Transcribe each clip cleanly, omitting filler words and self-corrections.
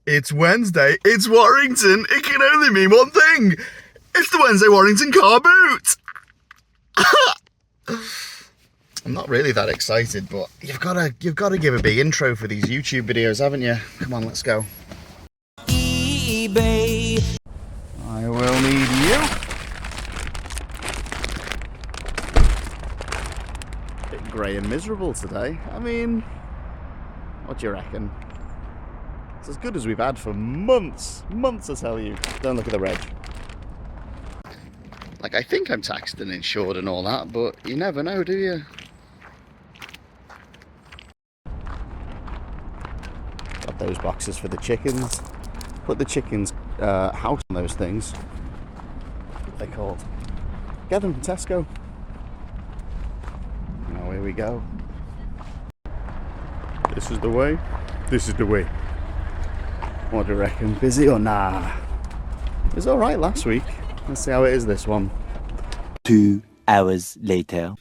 It's Wednesday, it's Warrington, it can only mean one thing. It's the Wednesday Warrington car boot. I'm not really that excited, but you've got to give a big intro for these YouTube videos, haven't you? Come on, let's go. eBay. I will need you. Bit grey and miserable today. I mean, what do you reckon? It's as good as we've had for months. Months, I tell you. Don't look at the reg. Like, I think I'm taxed and insured and all that, but you never know, do you? Got those boxes for the chickens. Put the chickens' house on those things. What are they called? Get them from Tesco. Now here we go. This is the way. This is the way. What do you reckon? Busy or nah? It was alright last week. Let's see how it is this one. 2 hours later.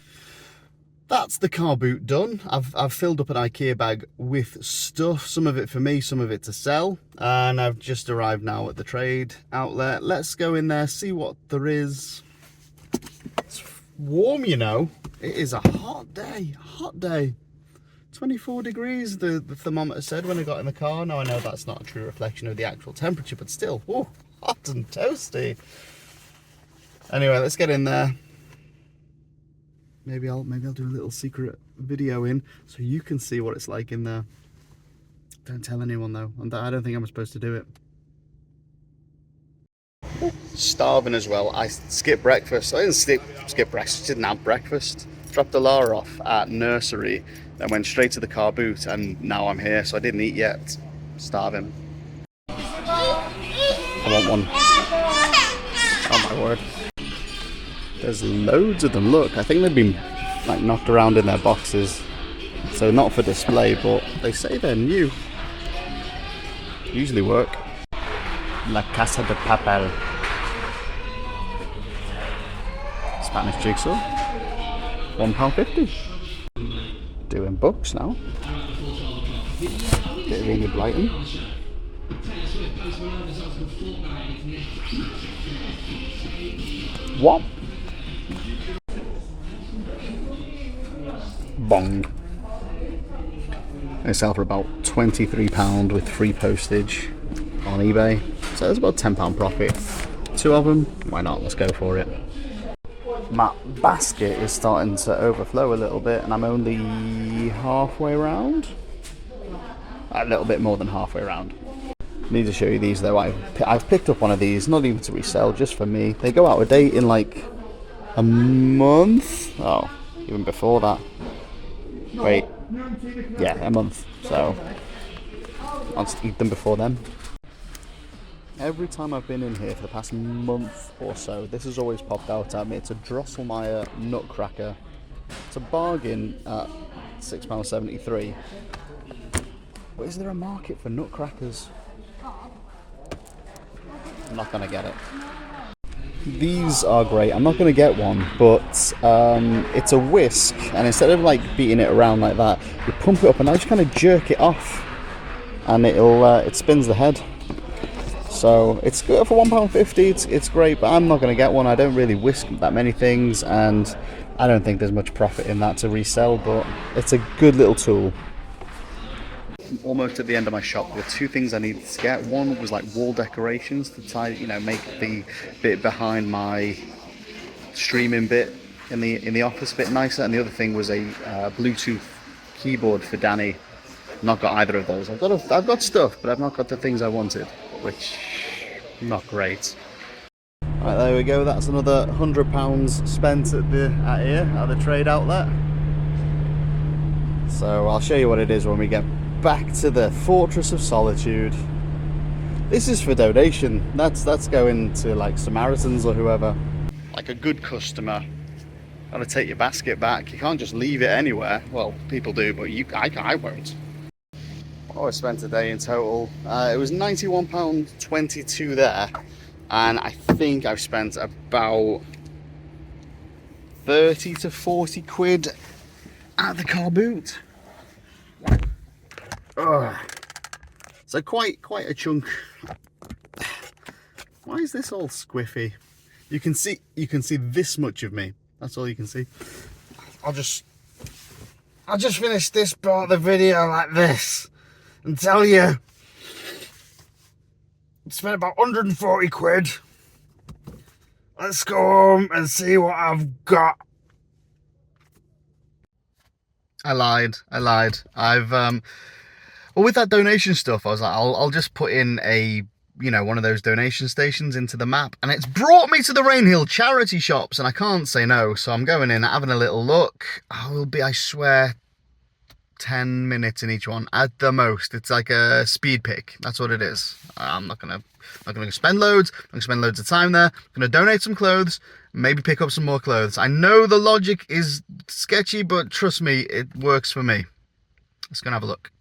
That's the car boot done. I've filled up an IKEA bag with stuff. Some of it for me, some of it to sell. And I've just arrived now at the trade outlet. Let's go in there, see what there is. It's warm, you know. It is a hot day. Hot day. 24 degrees, the thermometer said when I got in the car. Now I know that's not a true reflection of the actual temperature, but still, whoa, hot and toasty. Anyway, let's get in there. Maybe I'll do a little secret video in so you can see what it's like in there. Don't tell anyone though. I don't think I'm supposed to do it. Starving as well. I skipped breakfast. I didn't skip breakfast. Didn't have breakfast. Dropped the Lara off at nursery. Then went straight to the car boot, and now I'm here, so I didn't eat yet. Starving. I want one. Oh my word. There's loads of them. Look, I think they've been like knocked around in their boxes. So not for display, but they say they're new. Usually work. La Casa de Papel. Spanish jigsaw. £1.50. Doing books now. Bit of Enid Blyton. What? Bong. They sell for about £23 with free postage on eBay. So there's about £10 profit. 2 of them. Why not? Let's go for it. My basket is starting to overflow a little bit, and I'm only halfway around. A little bit more than halfway around. Need to show you these though. I've picked up one of these, not even to resell, just for me. They go out of date in like a month. Oh, even before that. Wait, yeah, a month. So I'll just eat them before then. Every time I've been in here for the past month or so, this has always popped out at me. It's a Drosselmeyer Nutcracker. It's a bargain at £6.73. But is there a market for nutcrackers? I'm not going to get it. These are great. I'm not going to get one, but it's a whisk, and instead of like beating it around like that, you pump it up and I just kind of jerk it off, and it spins the head. So it's good for £1.50. It's great, but I'm not going to get one. I don't really whisk that many things, and I don't think there's much profit in that to resell, but it's a good little tool. I'm almost at the end of my shop. There were 2 things I needed to get. One was like wall decorations to tie, make the bit behind my streaming bit in the office a bit nicer, and the other thing was a Bluetooth keyboard for Danny. Not got either of those. I've got stuff, but I've not got the things I wanted, which not great. Right, there we go. That's another £100 spent at the trade outlet. So I'll show you what it is when we get back to the Fortress of Solitude. This is for donation. That's going to like Samaritans or whoever. Like a good customer, gotta take your basket back. You can't just leave it anywhere. Well, people do, but I won't. What I spent today in total, it was £91.22 there, and I think I've spent about 30 to 40 quid at the car boot. Ugh. So quite a chunk. Why is this all squiffy? You can see this much of me. That's all you can see. I'll just finish this part of the video like this and tell you I spent about 140 quid. Let's go home and see what I've got. I lied. Well, with that donation stuff, I was like, I'll just put in one of those donation stations into the map, and it's brought me to the Rainhill charity shops, and I can't say no, so I'm going in, having a little look. I swear, 10 minutes in each one at the most. It's like a speed pick. That's what it is. I'm not gonna spend loads. I'm gonna spend loads of time there. I'm gonna donate some clothes, maybe pick up some more clothes. I know the logic is sketchy, but trust me, it works for me. Let's go and have a look.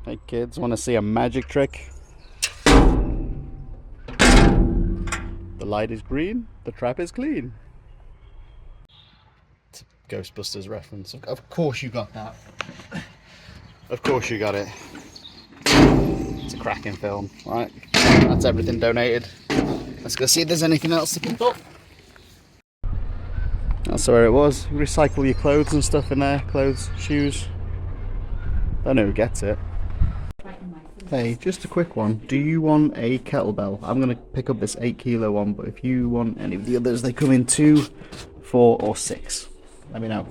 Hey kids, want to see a magic trick? The light is green, the trap is clean. It's a Ghostbusters reference. Of course you got that. Of course you got it. It's a cracking film. Right, that's everything donated. Let's go see if there's anything else to pick up. That's where it was. You recycle your clothes and stuff in there. Clothes, shoes. Don't know who gets it. Hey, just a quick one. Do you want a kettlebell? I'm going to pick up this 8 kilo one, but if you want any of the others, they come in 2, 4 or 6. Let me know.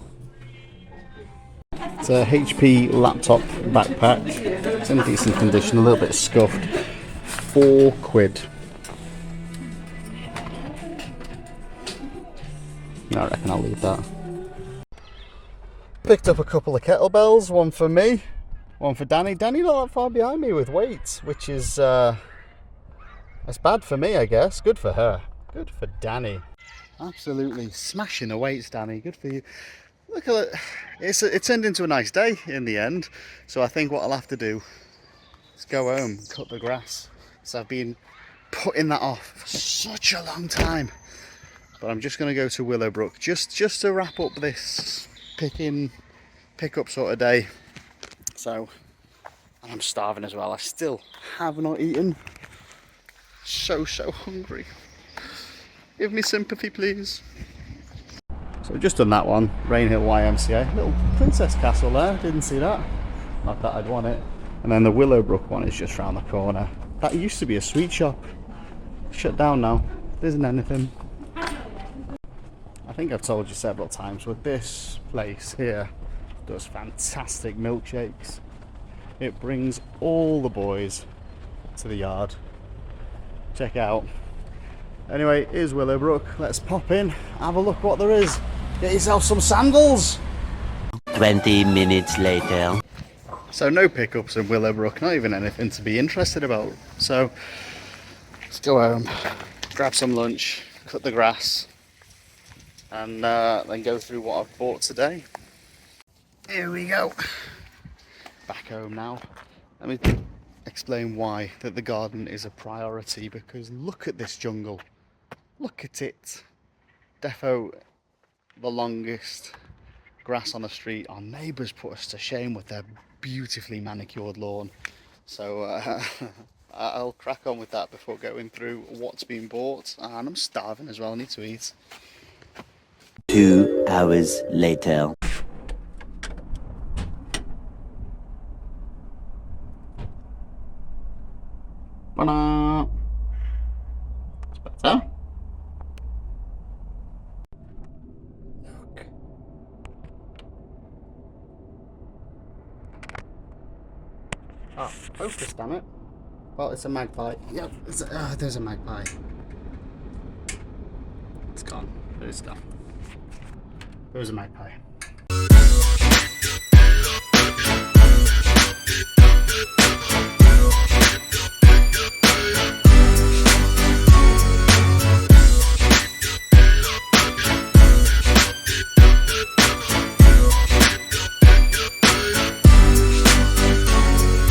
It's a HP laptop backpack. It's in decent condition, a little bit scuffed. 4 quid. I reckon I'll leave that. Picked up a couple of kettlebells, one for me, one for Danny. Danny not that far behind me with weights, which is that's bad for me, I guess. Good for her. Good for Danny. Absolutely smashing the weights, Danny. Good for you. Look at it. It turned into a nice day in the end. So I think what I'll have to do is go home, cut the grass. So I've been putting that off for such a long time. But I'm just going to go to Willowbrook just to wrap up this pick up sort of day. So, and I'm starving as well. I still have not eaten. So hungry. Give me sympathy, please. So we've just done that one, Rainhill YMCA. Little princess castle there, didn't see that. Not that I'd want it. And then the Willowbrook one is just round the corner. That used to be a sweet shop. Shut down now. There isn't anything. I think I've told you several times, but this place here does fantastic milkshakes. It brings all the boys to the yard. Check it out. Anyway, here's Willowbrook. Let's pop in, have a look what there is. Get yourself some sandals. 20 minutes later. So no pickups in Willowbrook, not even anything to be interested about. So let's go home, grab some lunch, cut the grass, and then go through what I've bought today. Here we go. Back home now. Let me explain why that the garden is a priority, because look at this jungle. Look at it. Defo the longest grass on the street. Our neighbours put us to shame with their beautifully manicured lawn. So I'll crack on with that before going through what's been bought. And I'm starving as well, I need to eat. 2 hours later. Ta-da! It's better. Look. Oh, focus, damn it. Well, it's a magpie. Yep, there's a magpie. It's gone. It's gone. There was a magpie.